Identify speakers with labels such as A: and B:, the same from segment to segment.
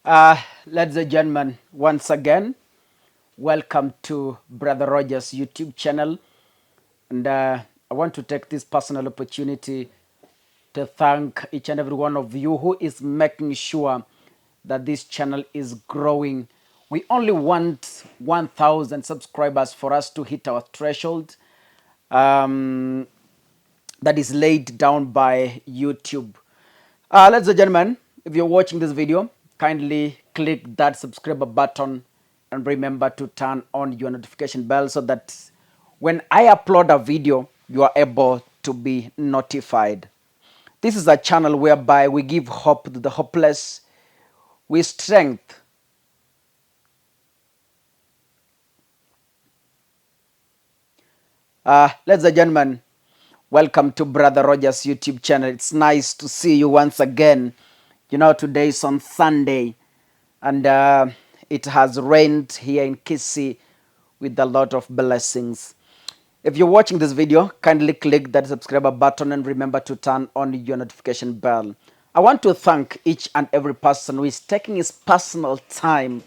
A: Ladies and gentlemen, once again, welcome to Brother Rogers YouTube channel. And I want to take this personal opportunity to thank each and every one of you who is making sure that this channel is growing. We only want 1,000 subscribers for us to hit our threshold that is laid down by YouTube. Ladies and gentlemen, if you're watching this video, kindly click that subscribe button and remember to turn on your notification bell so that when I upload a video, you are able to be notified. This is a channel whereby we give hope to the hopeless, we strength. Ladies and gentlemen, welcome to Brother Rogers YouTube channel. It's nice to see you once again. You know, today is on Sunday, and it has rained here in Kisii with a lot of blessings. If you're watching this video, kindly click that subscribe button and remember to turn on your notification bell. I want to thank each and every person who is taking his personal time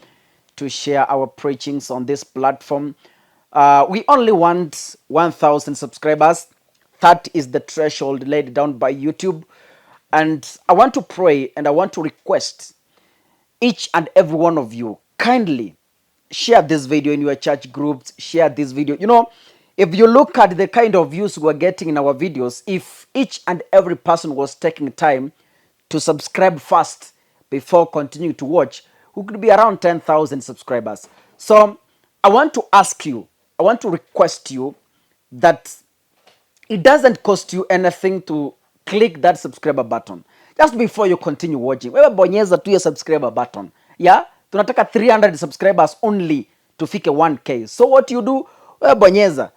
A: to share our preachings on this platform. We only want 1,000 subscribers. That is the threshold laid down by YouTube. And I want to pray and I want to request each and every one of you kindly share this video in your church groups, share this video. You know, if you look at the kind of views we're getting in our videos, if each and every person was taking time to subscribe first before continuing to watch, we could be around 10,000 subscribers. So I want to ask you, I want to request you that it doesn't cost you anything to click that subscriber button just before you continue watching. Wewe bonyeza tu hiyo subscriber button. Yeah? Tunataka 300 subscribers only tufike 1k. So what you do, wewe bonyeza.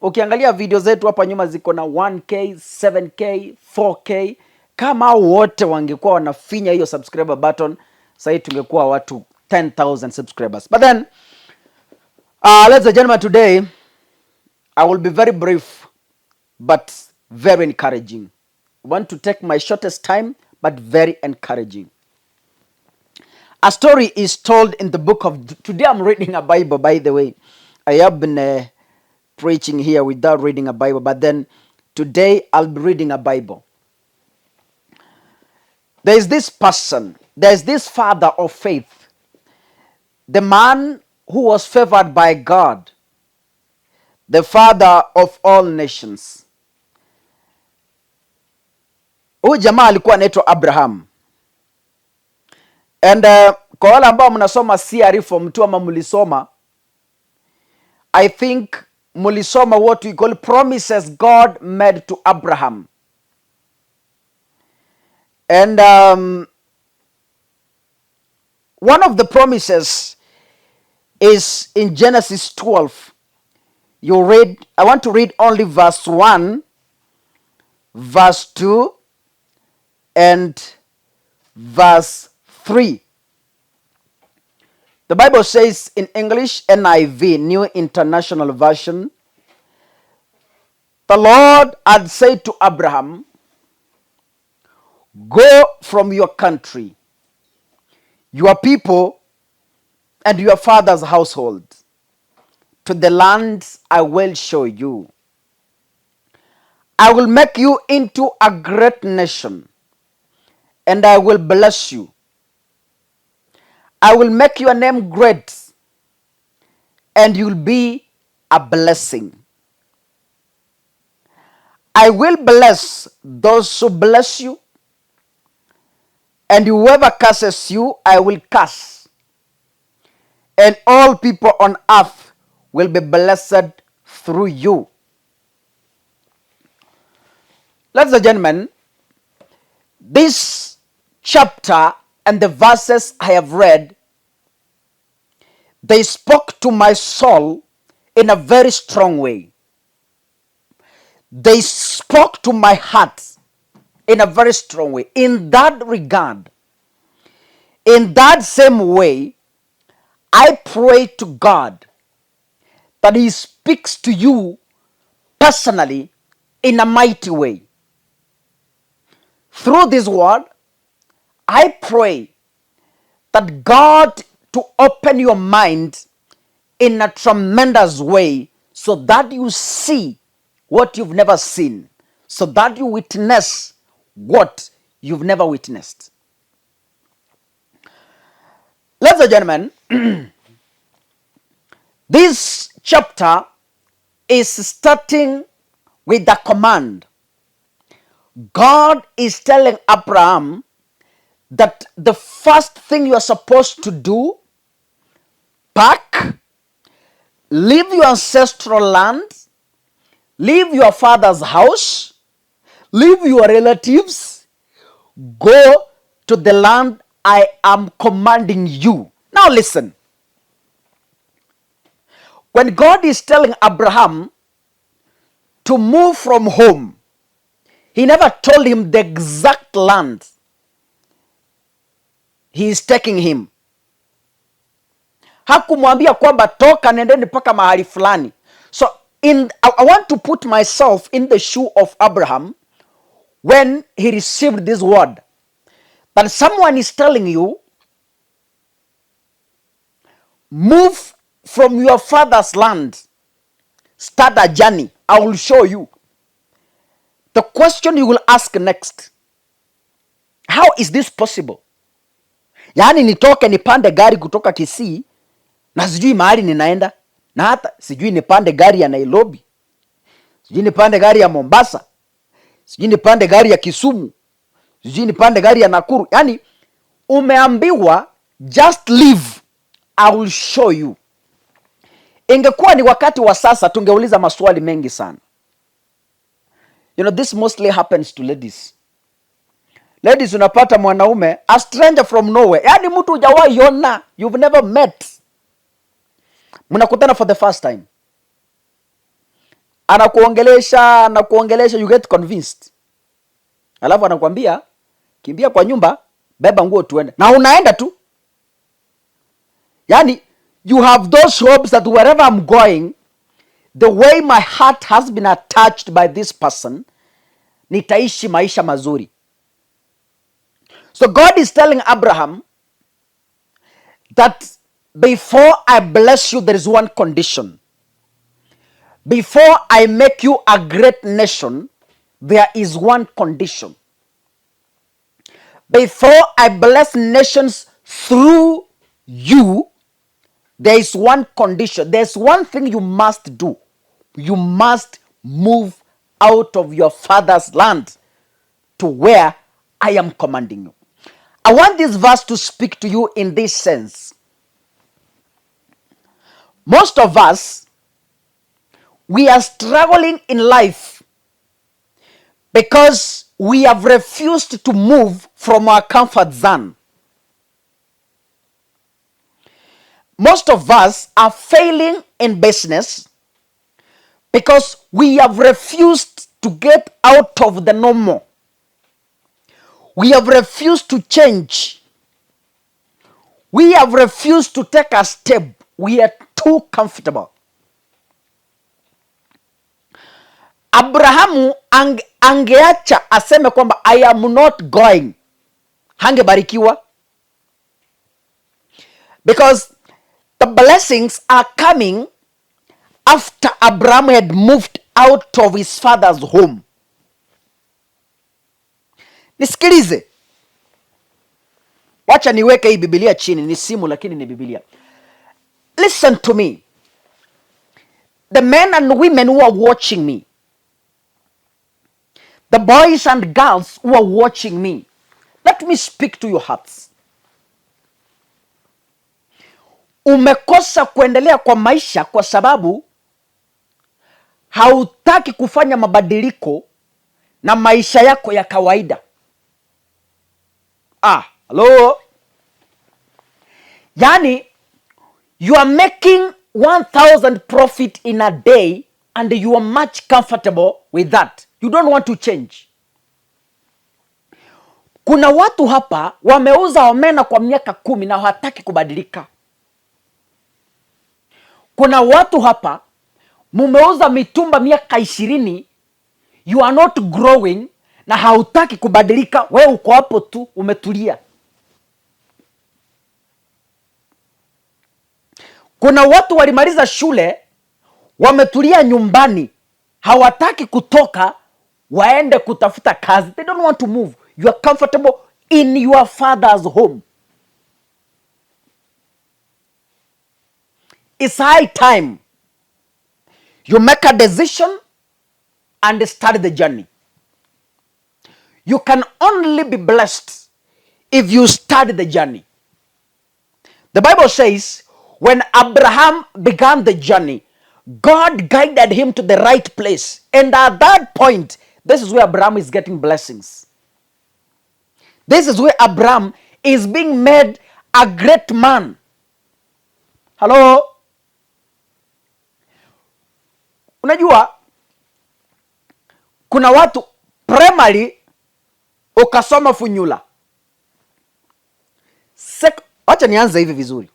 A: Ukiangalia video zetu hapa nyuma ziko na 1k, 7k, 4k. Kama wote wangekuwa wanafinya hiyo subscriber button, sasa tungekuwa watu 10,000 subscribers. But then, ladies and gentlemen, today I will be very brief but very encouraging. I want to take my shortest time, but very encouraging. A story is told in the book of, today I'm reading a Bible, by the way. I have been preaching here without reading a Bible, but then today I'll be reading a Bible. There is this person, there is this father of faith, the man who was favored by God, the father of all nations. Huyu jamaa alikuwa anaitwa Abraham. And kwa wale ambao mnasoma CRE form 2 ama mlisoma, I think mlisoma what we call promises God made to Abraham. And one of the promises is in Genesis 12. You read, I want to read only verse 1, verse 2, and verse 3. The Bible says in English, NIV, New International Version, the Lord had said to Abraham, go from your country, your people, and your father's household to the land I will show you. I will make you into a great nation, and I will bless you. I will make your name great, and you'll be a blessing. I will bless those who bless you, and whoever curses you, I will curse. And all people on earth will be blessed through you. Ladies and gentlemen, this chapter and the verses I have read, they spoke to my soul in a very strong way. They spoke to my heart in a very strong way. In that regard, in that same way, I pray to God that He speaks to you personally in a mighty way. Through this word, I pray that God to open your mind in a tremendous way so that you see what you've never seen, so that you witness what you've never witnessed. Ladies and gentlemen, this chapter is starting with the command. God is telling Abraham that the first thing you are supposed to do, pack, leave your ancestral land, leave your father's house, leave your relatives, go to the land I am commanding you. Now listen. When God is telling Abraham to move from home, he never told him the exact land he is taking him. Hakumwambia kwamba toka nendeni mpaka mahali fulani. So I want to put myself in the shoe of Abraham when he received this word. That someone is telling you, move from your father's land, start a journey, I will show you. The question you will ask next, how is this possible? Yaani nitoke nipande gari kutoka Kisii na sijui mahali ninaenda, na hata sijui nipande gari ya Nairobi, sijui nipande gari ya Mombasa, sijui nipande gari ya Kisumu, sijui nipande gari ya Nakuru. Yaani umeambiwa just leave, I will show you. Ingekuwa ni wakati wa sasa tungeuliza maswali mengi sana. You know, this mostly happens to ladies. Ladies, unapata mwanaume, a stranger from nowhere, yaani mtu hujawahi ona, you've never met, mnakutana for the first time, anakuongelesha, you get convinced, alafu anakuambia kimbia kwa nyumba, beba nguo tuende, na unaenda tu. Yaani you have those hopes that wherever I'm going, the way my heart has been attached by this person, nitaishi maisha mazuri. So God is telling Abraham that before I bless you, there is one condition. Before I make you a great nation, there is one condition. Before I bless nations through you, there is one condition. There's one thing you must do. You must move out of your father's land to where I am commanding you. I want this verse to speak to you in this sense. Most of us, we are struggling in life because we have refused to move from our comfort zone. Most of us are failing in business because we have refused to get out of the normal. We have refused to change. We have refused to take a step. We are too comfortable. Abrahamu angeacha aseme kwamba I am not going, hangebarikiwa, because the blessings are coming after Abraham had moved out of his father's home. Nisikilize, wacha niweke hii Biblia chini, ni simu lakini ni Biblia. Listen to me, the men and women who are watching me, the boys and girls who are watching me, let me speak to your hearts. Umekosa kuendelea kwa maisha kwa sababu hautaki kufanya mabadiliko na maisha yako ya kawaida. Hello? Yani, you are making 1,000 profit in a day and you are much comfortable with that. You don't want to change. Kuna watu hapa wameuza omena kwa miaka 10 na hawataki kubadilika. Kuna watu hapa mumeuza mitumba miaka 20, you are not growing na hautaki kubadilika, wewe uko hapo tu umetulia. Kuna watu walimaliza shule, wametulia nyumbani, hawataki kutoka waende kutafuta kazi. They don't want to move. You are comfortable in your father's home. It's high time you make a decision and start the journey. You can only be blessed if you start the journey. The Bible says when Abraham began the journey, God guided him to the right place. And at that point, this is where Abraham is getting blessings. This is where Abraham is being made a great man. Hello? Unajua, kuna watu primary ukasoma Funyula. Acha nianze hivi vizuri.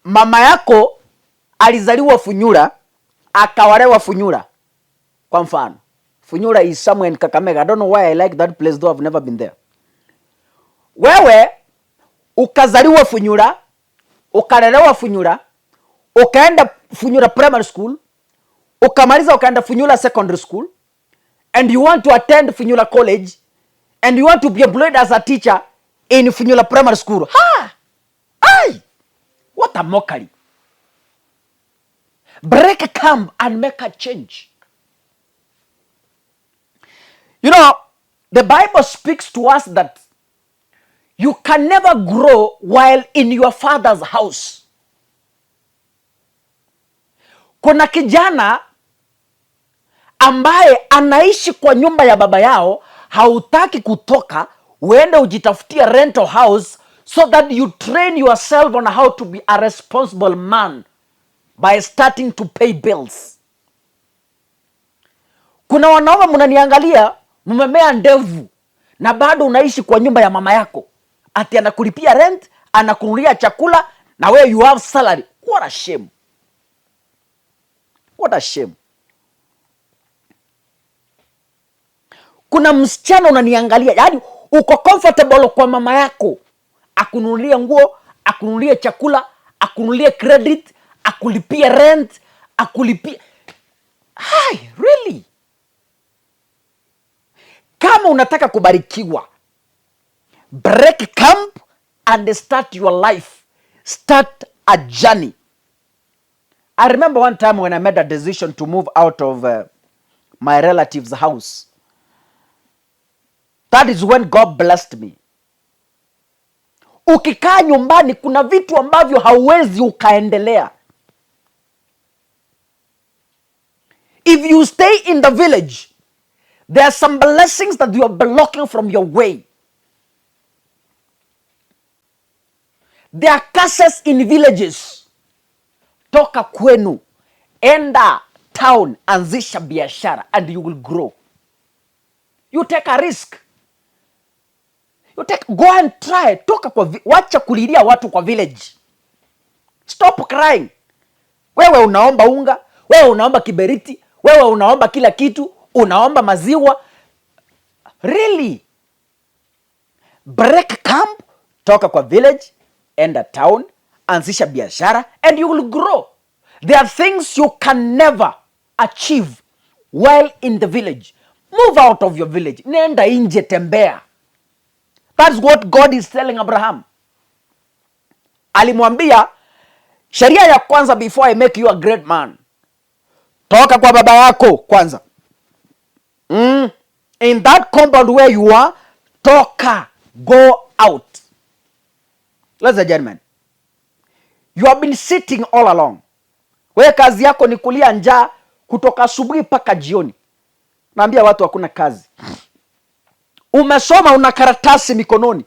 A: Mama yako alizaliwa Funyula, akawalewa Funyula. Kwa mfano, Funyula is somewhere in Kakamega. I don't know why I like that place, though I've never been there. Wewe ukazaliwa Funyula, ukalelewa Funyula, ukaenda Funyula primary school, ukamaliza ukaenda Funyula secondary school, and you want to attend Funyula college, and you want to be employed as a teacher in Funyula primary school. Ha! Ay! What a mockery. Break camp and make a change. You know, the Bible speaks to us that you can never grow while in your father's house. Kuna kijana ambaye anaishi kwa nyumba ya baba yao, hautaki kutoka uende ujitafutia rental house so that you train yourself on how to be a responsible man by starting to pay bills. Kuna wanaume mnaniangalia, mmemea ndevu na bado unaishi kwa nyumba ya mama yako. Ati anakulipia rent, anakunulia chakula na wewe you have salary. What a shame. What a shame. Kuna msichana unaniangalia, yaani uko comfortable kwa mama yako, akununulie nguo, akununulie chakula, akununulie credit, akulipie rent, akulipie. Hi, really? Kama unataka kubarikiwa, break camp and start your life. Start a journey. I remember one time when I made a decision to move out of my relative's house. That is when God blessed me. Ukikaa nyumbani kuna vitu ambavyo hauwezi ukaendelea. If you stay in the village, there are some blessings that you are blocking from your way. There are curses in villages. Toka kwenu, enda town, anzisha biashara and you will grow. You take a risk. Go and try. Toka kwa wacha kulilia watu kwa village. Stop crying. Wewe unaomba unga, wewe unaomba kiberiti, wewe unaomba kila kitu, unaomba maziwa. Really? Break camp, toka kwa village, enda town, anzisha biashara and you will grow. There are things you can never achieve while in the village. Move out of your village. Nenda nje, tembea. That's what God is telling Abraham. Alimwambia, sheria ya kwanza before I make you a great man, toka kwa baba yako kwanza. In that compound where you are, toka, go out. Ladies and gentlemen, you have been sitting all along. Wewe kazi yako ni kulia njaa kutoka asubuhi mpaka jioni. Naambia watu hakuna kazi. Umesoma, una karatasi mikononi,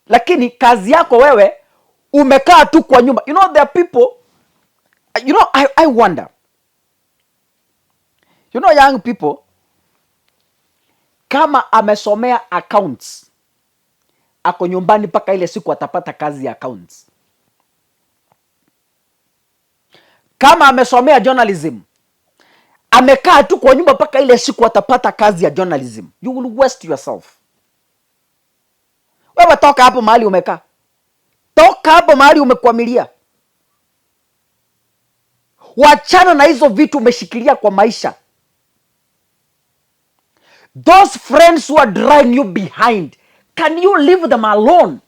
A: lakini kazi yako wewe umekaa tu kwa nyumba. You know there are people, you know, I wonder. You know young people, kama amesomea accounts, ako nyumbani mpaka ile siku atapata kazi ya accounts. Kama amesomea journalism, amekaa tu kwa nyumba mpaka ile siku atapata kazi ya journalism. You will waste yourself. Wewe toka hapo mahali umekaa. Toka hapo mahali umekwamilia, wachana na hizo vitu umeshikilia kwa maisha. Those friends who are driving you behind, can you leave them alone?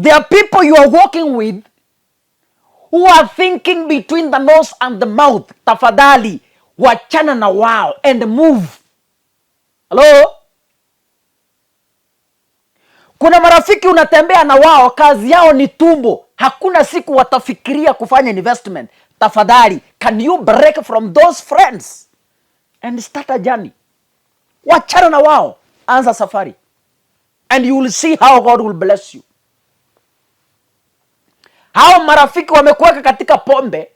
A: There are people you are working with who are thinking between the nose and the mouth. Tafadhali wachana na wao and move. Hello? Kuna marafiki unatembea na wao, kazi yao ni tumbo, hakuna siku watafikiria kufanya investment. Tafadhali, can you break from those friends and start a journey? Wachana na wao, anza safari, and you will see how God will bless you. Hao marafiki wamekuweka katika pombe,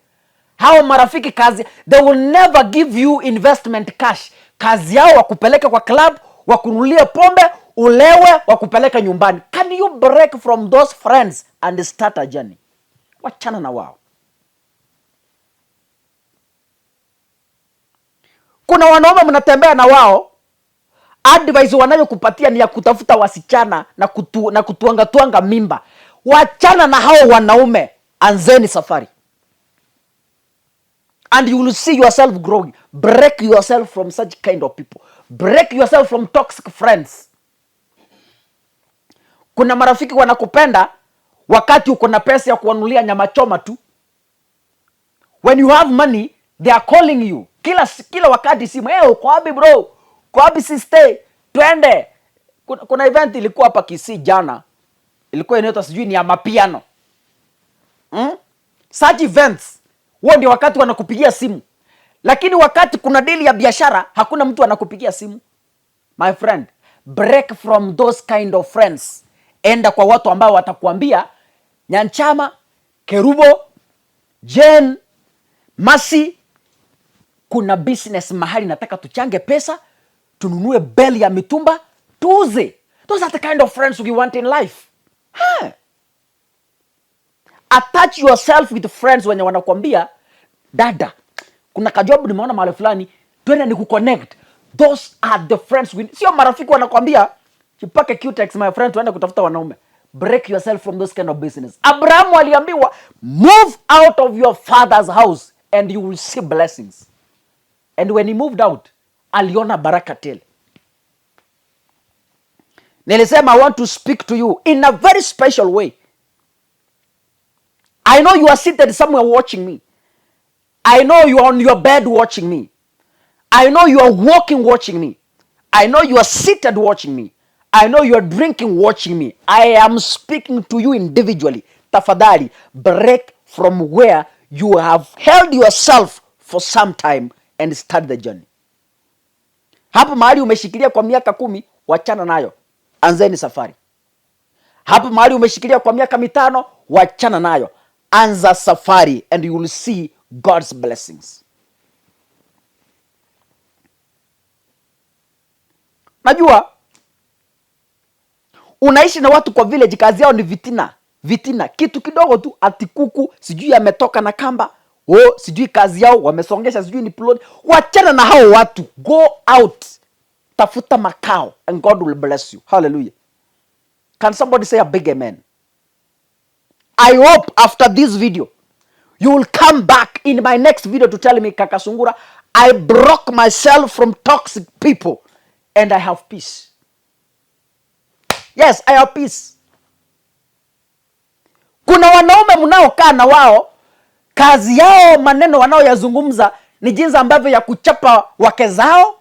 A: hao marafiki kazi, they will never give you investment cash. Kazi yao wakupeleka kwa club, wakununulie pombe, ulewe, wakupeleka nyumbani. Can you break from those friends and start a journey? Wachana na wao. Kuna wanaume mnatembea na wao, advice wanayokupatia ni ya kutafuta wasichana na kutuanga mimba. Wachana na hao wanaume, anzeni safari, and you will see yourself growing. Break yourself from such kind of people. Break yourself from toxic friends. Kuna marafiki wanakupenda wakati uko na pesa ya kuanulia nyama choma tu. When you have money, they are calling you kila wakati simu, uko wapi bro, uko wapi sister, twende. Kuna event ilikuwa hapa Kisii jana, ilikuwa inaitwa sijui ni ya mapiano. Such events, huo ndio wakati wanakupigia simu. Lakini wakati kuna deal ya biashara, hakuna mtu anakupigia simu. My friend, break from those kind of friends. Enda kwa watu ambao watakuambia, Nyanchama, Kerubo, Jen, Masi, kuna business mahali nataka tuchange pesa, tununue beli ya mitumba, tuuze. Those are the kind of friends we want in life. Attach yourself with friends wenye wanakuambia, dada, kuna kajobu nimeona mahali fulani, twende ni kuconnect. Those are the friends sio marafiki wanakuambia, chipake Cutex my friend, tuende kutafuta wanaume. Break yourself from those kind of business. Abrahamu aliambiwa, move out of your father's house and you will see blessings. And when he moved out, aliona baraka tele. Nilisema, I want to speak to you in a very special way. I know you are seated somewhere watching me. I know you are on your bed watching me. I know you are walking watching me. I know you are seated watching me. I know you are drinking watching me. I am speaking to you individually. Tafadhali, break from where you have held yourself for some time and start the journey. Hapo mahali umeshikilia kwa miaka 10, wachana nayo, anzeni safari. Hapo mahali umeshikilia kwa miaka 5, wachana nayo, anza safari, and you will see God's blessings. Najua unaishi na watu kwa village, kazi yao ni vitina, kitu kidogo tu, atikuku sijui ametoka na kamba, sijui kazi yao wamesongesha, sijui ni plot. Wachana na hao watu, go out, tafuta makao, and God will bless you. Hallelujah. Can somebody say a big amen? I hope after this video you will come back in my next video to tell me, Kaka Sungura, I broke myself from toxic people and I have peace. Yes, I have peace. Kuna wanaume mnaokaa na wao, kazi yao, maneno wanaoyazungumza ni jinsi ambavyo ya kuchapa wake zao,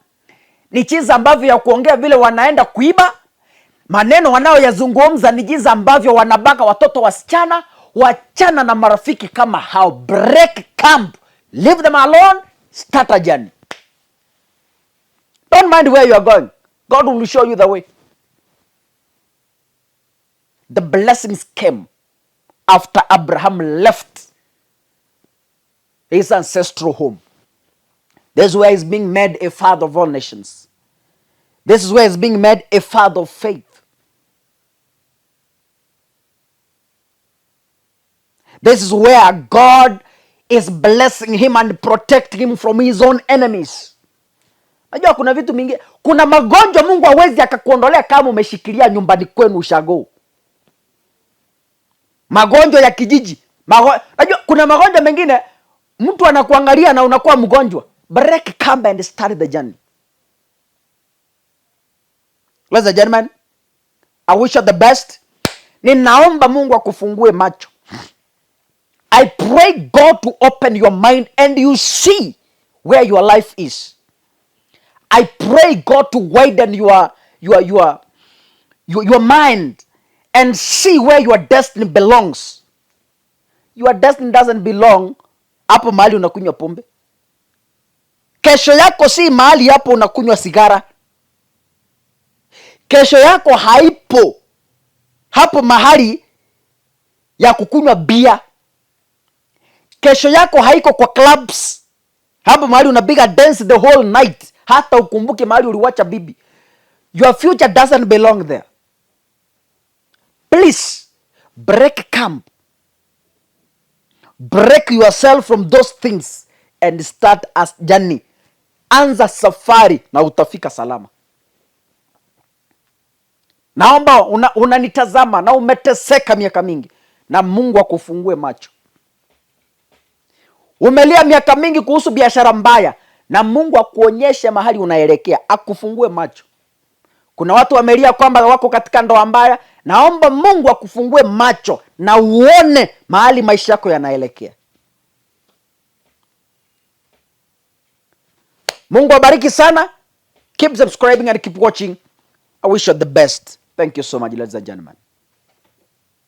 A: ni jinsi ambavyo ya kuongea vile wanaenda kuiba. Maneno wanaoyazungumza ni jinsi ambavyo wanabaka watoto wasichana. Wachana na marafiki kama hao. Break camp. Leave them alone. Start a journey. Don't mind where you are going. God will show you the way. The blessings came after Abraham left his ancestral home. This is where he's being made a father of all nations. This is where he's being made a father of faith. This is where God is blessing him and protecting him from his own enemies. Najua kuna vitu mingi, kuna magonjwa Mungu hawezi akakuondolea kama umeshikilia nyumbani kwenu ushago. Magonjwa ya kijiji. Najua kuna magonjwa mengine mtu anakuangalia na unakuwa mgonjwa. Break camp and start the journey. Ladies and gentlemen, I wish you the best. Ninaomba Mungu akufungue macho. I pray God to open your mind and you see where your life is. I pray God to widen your mind and see where your destiny belongs. Your destiny doesn't belong hapo mahali unakunywa pombe. Kesho yako si mahali hapo unakunywa sigara. Kesho yako haipo hapo mahali ya kukunywa bia. Kesho yako haiko kwa clubs hapo mahali unapiga dance the whole night hata ukumbuke mahali uliwacha bibi. Your future doesn't belong there. Please break camp. Break yourself from those things and start a journey. Anza safari na utafika salama. Naomba unanitazama na umeteseka miaka mingi na Mungu akufungue macho. Umelia miaka mingi kuhusu biashara mbaya na Mungu akuonyeshe mahali unaelekea, akufungue macho. Kuna watu wamelia kwamba wako katika ndoa mbaya, naomba Mungu akufungue macho na uone mahali maisha yako yanaelekea. Mungu abariki sana. Keep subscribing and keep watching. I wish you the best. Thank you so much, ladies and gentlemen.